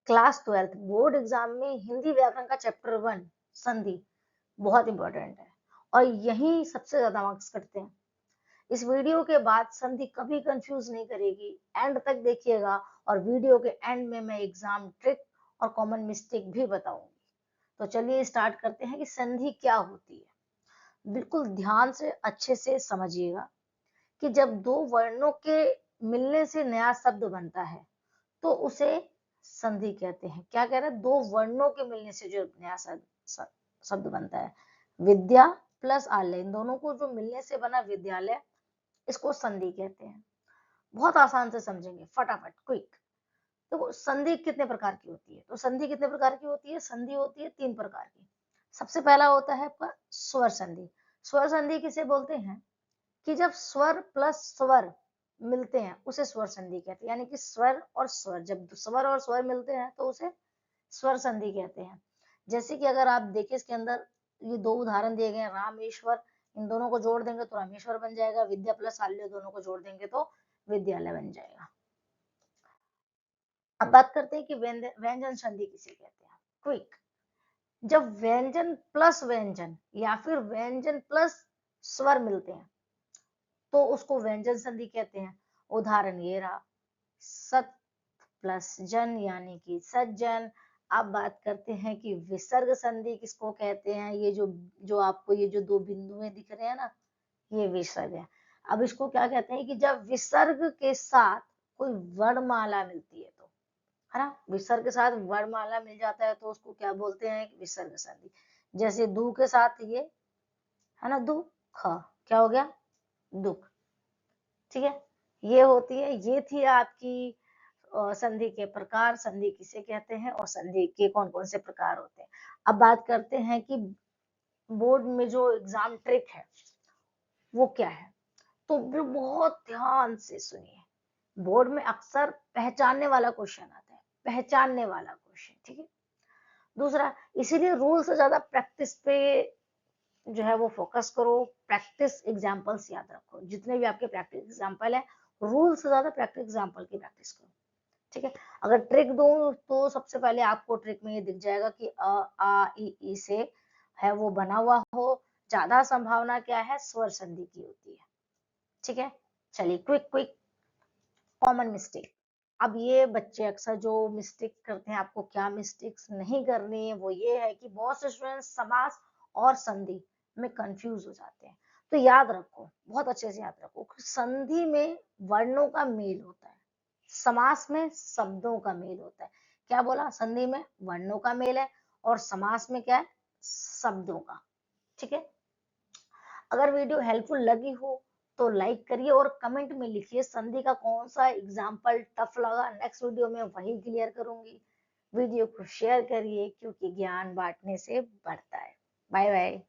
Class 12 board exam में हिंदी व्याकरण का चैप्टर 1 संधि बहुत इंपॉर्टेंट है और यही सबसे ज्यादा मार्क्स कटते हैं। इस वीडियो के बाद संधि कभी कंफ्यूज नहीं करेगी, एंड तक देखिएगा और वीडियो के एंड में मैं एग्जाम ट्रिक और कॉमन मिस्टेक भी बताऊंगी। तो चलिए स्टार्ट करते हैं कि संधि क्या होती है। बिल्कुल ध्यान से अच्छे से समझिएगा कि जब दो वर्णों के मिलने से नया शब्द बनता है तो उसे संधि कहते हैं। क्या कह रहे हैं? दो वर्णों के मिलने से जो नया शब्द बनता है, विद्या प्लस आलय, इन दोनों को जो मिलने से बना विद्यालय, इसको संधि कहते हैं। बहुत आसान से समझेंगे, फटाफट क्विक। तो संधि कितने प्रकार की होती है? तो संधि कितने प्रकार की होती है? संधि होती है 3 प्रकार की। सबसे पहला होता है आपका स्वर संधि। स्वर संधि किसे बोलते हैं? कि जब स्वर प्लस स्वर मिलते हैं उसे स्वर संधि कहते हैं। यानी कि स्वर और स्वर, जब स्वर और स्वर मिलते हैं तो उसे स्वर संधि कहते हैं। जैसे कि अगर आप देखिए इसके अंदर ये 2 उदाहरण दिए गए हैं, रामेश्वर, इन दोनों को जोड़ देंगे तो रामेश्वर बन जाएगा, विद्या प्लस आल्य दोनों को जोड़ देंगे तो विद्यालय बन जाएगा। अब बात करते हैं कि व्यंजन संधि किसे कहते हैं। क्विक, जब व्यंजन प्लस व्यंजन या फिर व्यंजन प्लस स्वर मिलते हैं तो उसको व्यंजन संधि कहते हैं। उदाहरण ये रहा, सत प्लस जन यानी कि सज्जन। अब बात करते हैं कि विसर्ग संधि किसको कहते हैं। ये जो आपको ये जो 2 बिंदुएं दिख रहे हैं ना, ये विसर्ग है। अब इसको क्या कहते हैं कि जब विसर्ग के साथ कोई वर्णमाला मिलती है तो, है ना, विसर्ग के साथ वर्णमाला मिल जाता है तो उसको क्या बोलते हैं? विसर्ग संधि। जैसे दू के साथ ये है ना, दू ख, क्या हो गया? दुख। ठीक है, ये होती है, ये थी आपकी संधि के प्रकार, संधि किसे कहते हैं और संधि के कौन कौन से प्रकार होते हैं। अब बात करते हैं कि बोर्ड में जो एग्जाम ट्रिक है वो क्या है। तो बहुत ध्यान से सुनिए, बोर्ड में अक्सर पहचानने वाला क्वेश्चन आता है, पहचानने वाला क्वेश्चन, ठीक है। दूसरा, इसीलिए रूल से ज्यादा प्रैक्टिस पे जो है वो फोकस करो, प्रैक्टिस एग्जाम्पल्स याद रखो। जितने भी आपके प्रैक्टिस एग्जाम्पल है, रूल से ज्यादा प्रैक्टिस एग्जाम्पल की प्रैक्टिस करो, ठीक है। अगर ट्रिक दो तो सबसे पहले आपको ट्रिक में ये दिख जाएगा कि अ आ ई से है वो बना हुआ हो। ज्यादा संभावना क्या है? स्वर संधि की होती है, ठीक है। चलिए क्विक क्विक कॉमन मिस्टेक। अब ये बच्चे अक्सर जो मिस्टेक करते हैं, आपको क्या मिस्टेक्स नहीं करनी है वो ये है कि बहुत से स्टूडेंट्स समास और संधि में कंफ्यूज हो जाते हैं। तो याद रखो, बहुत अच्छे से याद रखो, संधि में वर्णों का मेल होता है, समास में शब्दों का मेल होता है। क्या बोला? संधि में वर्णों का मेल है और समास में क्या है? शब्दों का, ठीक है। अगर वीडियो हेल्पफुल लगी हो तो लाइक करिए और कमेंट में लिखिए संधि का कौन सा एग्जाम्पल टफ लगा। नेक्स्ट वीडियो में वही क्लियर करूंगी। वीडियो को शेयर करिए क्योंकि ज्ञान बांटने से बढ़ता है। Bye bye.